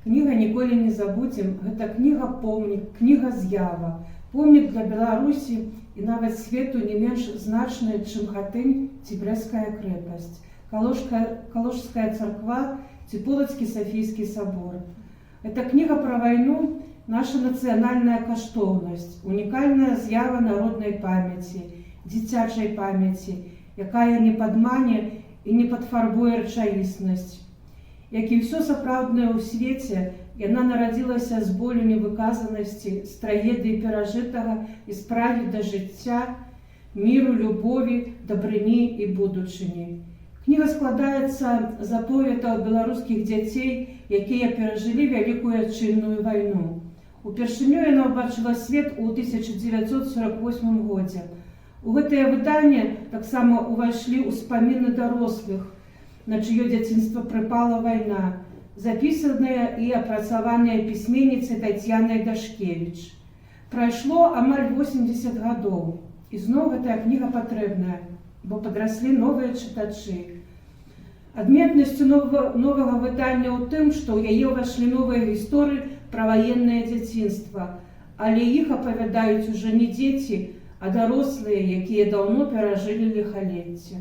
Кніга «Ніколі не забудзем» – гэта кніга-помнік, кніга-з'ява, помнік для Беларусі і нават свету не менш значная, чым Хатынь ці Брэсцкая крэпасць, Калужская царква ці Полацкі Сафійскі сабор. Эта кніга пра вайну – наша нацыянальная каштоўнасць, унікальная з'ява народнай памяці, дзіцячай памяці, якая не падмане і не падфарбуе рэчаіснасць. Як і ўсё сапраўднае ў свеце, яна нарадзілася з болю невыказанасці, з трагедыі перажытага і спрагі да жыцця, міру, любові, дабрыні і будучыні. Кніга складаецца з аповедаў беларускіх дзяцей, якія перажылі вялікую адчынную вайну. Упершыню яна ўбачыла свет у 1948 годзе. У гэтае выданне таксама ўвайшлі ўспаміны дарослых, на чыё дзяцінства прыпала вайна, запісаныя і апрацаваныя пісьменніцай Тацьянай Дашкевіч. Прайшло амаль 80 гадоў, і зноў гэтая кніга патрэбная, бо падраслі новыя чытачы. Адметнасцю новага выдання ў тым, што ў яе ўвайшлі новыя гісторыі пра ваеннае дзяцінства, але іх апавядаюць ужо не дзеці, а дарослыя, якія даўно перажылі ліхалецце.